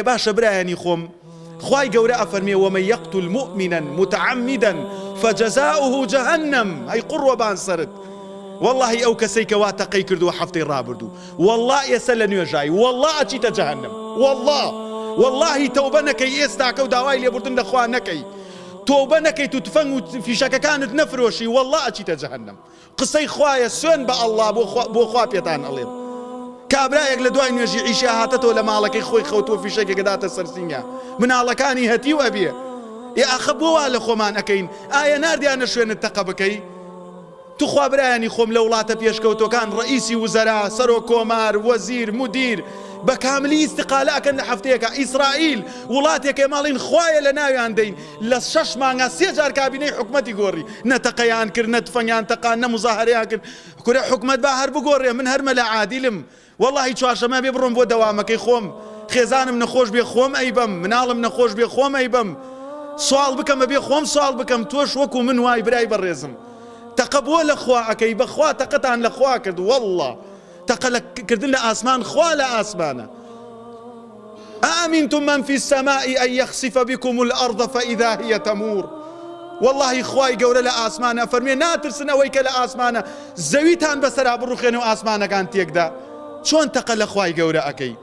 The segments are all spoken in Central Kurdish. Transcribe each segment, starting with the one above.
باشە برایانی خۆم خوای گەورە ئەفەرمێ ومن يقتل مؤمنا متعمدا فجزاؤه جهنم ئەی قوڕوەبان سرت والله ئەو کەسەی کە وا تەقەی کردووە هەفتەی ڕابردوو والله ئێستا لە نوێژایی والله ئەچیتە جەهەنەم والله تەوبە نەکەی ئێستاکە و داوای لێبوردن لە خوا نەکەی تۆبە نەکەیت و تفەنگ و فیشەکەکانت نەفرۆشی والله ئەچیتە جەهەنەم قسەی خوایە سوێن بە ئەڵڵا بۆ خوا پێتان ئەڵێم کابرایەک لە دوای نوێژی عیشا هاتەتەوە لە ماڵەکەی خۆی خەوتووە فیشەکێک داتە سەرسینگە مناڵەکانی هەتی و ئەبێ ئاخە بۆ وا لە خۆمان ئەەکەین ئایا ناردیانە شوێنت تەقە بکەی توخوا برایانی خۆم لە وڵاتە پێشکەوتەکان ڕئیسی وزەرا سەرۆ کۆمار وەزیر مدیر بە کاملی ئیستیقالە ئەکەن لە هەفتەیەکە ئیسرائیل وڵاتێکە ماڵین خوایە لە ناویان دەین لە 6 مانگە 3 جار کابینەی حکومەتی گۆڕی نەتەقەیان کرد نەتفەنگیان تەقان نەموزاهرەیان کرد کورە حکومەت با هەر بگۆڕێ من هەرمە لە عادیلم والله چوارشەمە بێ بڕۆم بۆ دەوامەکەی خۆم خێزانم نەخۆش بێ خۆم ئەیبەم مناڵم نەخۆش بێ خۆم ئەیبەم سوال بکەم بێ خۆم سوال بکەم تۆش وەکو من وای برای بەڕێزم تەقە بۆ لە خوا ئەەکەی بەخوا تەقەتان لە خوا کرد والله تەقە کردن لە ئاسمان خوا لە ئاسمانە ئامینتم من فی السەماء ئەن یەخسیفە بکم الأرض فإذا هي تمور والله خوای گەورە لە ئاسمانە فەرمێ ناترسن ئەوەی کە لە ئاسمانە زەویتان بەسەرا بڕوخێنە و ئاسمانەکان تێکدا چۆن تەقە لە خوای گەورە ئەەکەی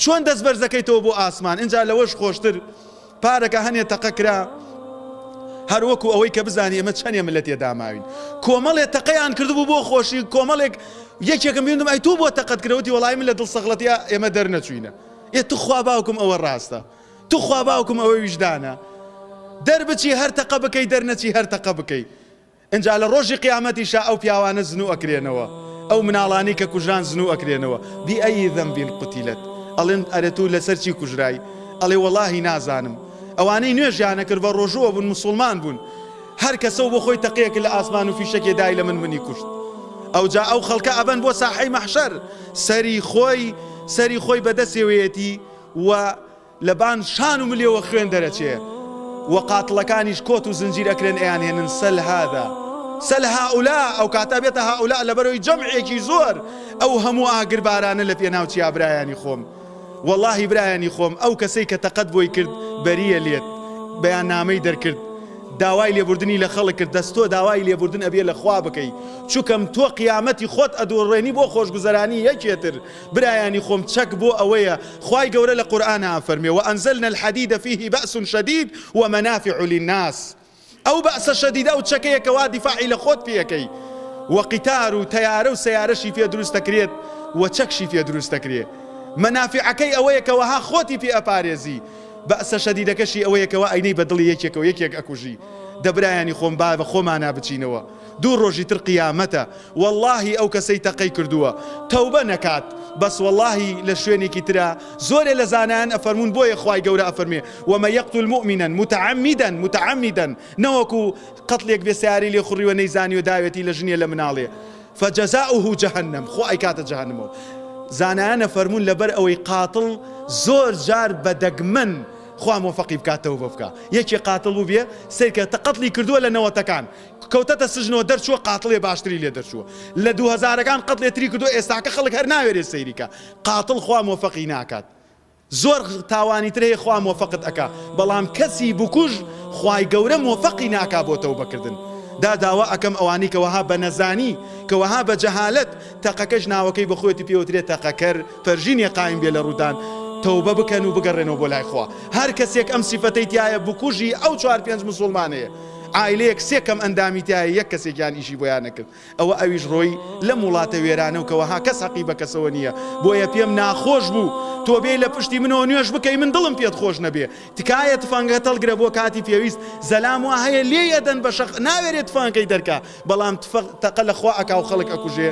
چۆن دەست بەرزەکەیتەوە بۆ ئاسمان اینجا لەوەش خۆشتر پارەکە هەنێ تەقە کرا هەر وەکو ئەوەی کە بزانی ئەمە چەندێ ملەت تێداماوین کۆمەڵێک تەقەیان کردبوو بۆ خۆشی کۆمەڵێک یەکێکم بینم ئەی تۆ بۆ تەقەت کردەوەتی وەڵای من لە دڵسەغڵەتیە ئێمە دەرنەچوینە تو خوا باوکم ئەوە ڕاستە تو خوا باوکم ئەوە ویژدانە دەربچی هەر تەقە بکەی دەرنەچی هەر تەقە بکەی اینجا لە ڕۆژی قیامەتیشا ئەو پیاوانە زنوو ئەکرێنەوە ئەو مناڵانی کە کوژان زنوو ئەکرێنەوە بئەی ذەنبین قوتیلەت ئەڵێن ئەرە تو لەسەر چی کوژرای ئەڵێ وەڵاهی نازانم ئەوانەی نوێژیانە کرد بە ڕۆژووە بوون مسلمان بوون هەر کەسە بۆ خۆی تەقەیەک لە ئاسمان و فیشەکێ دای لە منی کوشت ئەوجا ئەو خەڵکە ئەبەن بۆ ساحەی مەحشەر سەری خۆی بەدەستێوەیەتی و لەبان شان و ملیەوە خوێن دەرەچێ و قاتڵەکانیش کۆت و زنجیر ئەکرێن ئەیانێنن سەل هذا سەل هؤلاء ئەو کاتە بێتە هؤلاء لەبەرەوەی جەمعێکی زۆر ئەو هەموو ئاگربارانە لە پێناو چیا برایانی خۆم والله برایانی خۆم ئەو کەسەی کە تەقەت بۆی کرد بەریە لێت بەیان نامەی دەرکرد داوای لێبوردنی لە خەڵک کرد دەستۆ داوای لێبوردن ئەبێ لە خوا بکەی چووکەم تۆ قیامەتی خۆت ئەدۆڕێنی بۆ خۆشگوزەرانی یەکێتر برایانی خۆم چەک بۆ ئەوەیە خوای گەورە لە قورئانە فەرمێ وأنزلنا الحديد فيه بأس شديد ومنافع للناس ئەو بەسە شەدیدە و چەکەیەکەوا دیفاعی لە خۆت پێەکەی وەقیتار و تەیارە و سەیارەشی پێ دروست دەکرێت و چەکشی پێ دروست دەکرێت منافعەکەی ئەوەیە کەوەها خۆتی پێ ئەپارێزی بەسە شەدیدەکەشی ئەوەیەکەوە ئەینەی بەدڵی یەکێکەوە یەکێک ئەکوژی دەبرایانی خۆم با بە خۆمانە بچینەوە دوو ڕۆژی تر قیامەتە واللهی ئەو کەسەی تەقەی کردووە تەوبە نەکات بەس واللهی لە شوێنێکی ترە زۆرێ لە زانایان ئەفەرمون بۆیە خوای گەورە ئەفەرمێ ومن يقتل مؤمنا متعمدا نەوەکو قەتڵێک بێ سیاری لێ خوڕیوە نەیزانی و داوێتی لە ژنێ لە مناڵێ فجزاؤه جهنم خۆ ئەیکاتە جەهەنەمەوە زانایانە فەرمون لەبەر ئەوەی قاتڵ زۆر جار بەدەگمەن خوا مۆفەقی بکاتەوە بۆ بکە یەکێ قاتڵ بوو بێ سیرکە قەتڵی کردووە لە نەوەتەکان کەوتەتە سژنەوە دەرچووە قاتڵێ باشتری لێ دەرچووە لە 2000ەکان قەتڵێتری کردو ئێستاکە خەڵک هەر ناوێرێ سەیریکە قاتڵ خوا مۆفەقی ناکات زۆر تاوانی تر هەیە خوا مۆفەقت ئەکا بەڵام کەسی بکوژ خوای گەورە مۆفەقی ناکا بۆ تەوبەکردن داوا ئەکەم ئەوانی کەوەها بە نەزانی کەوەها بە جەهالەت تەقەکەش ناوەکەی بەخۆیەتی پێوترێت تەقەکەر فەرژینێ قایم بێ لە ڕوودان تەوبە بکەن و بگەڕێنەوە بۆ لای خوا هەر کەسێک ئەم سیفەتەی تایە بکوژی ئەو 4-5 مسلمانەیە عائلەیەک سێکەم ئەندامی تایە یەک کەسێکیان ئیشی بۆیان نەکرد ئەویش ڕۆی لەم وڵاتە وێرانە و کەوەها کەس حەقی بە کەسەوە نییە بۆیە پێم ناخۆش بوو تۆ بێ لە پشتی منەوە نوێژ بکەی من دڵم پێت خۆش نەبێ تکایە تفەنگە تەڵگرە بۆ کاتی پێویست زەلام وا هەیە لێ یەدەن بە شەق ناوێرێت تفەنگەکەی دەرکا بەڵام تەقە لە خوا ئەکا و خەڵک ئەکوژێ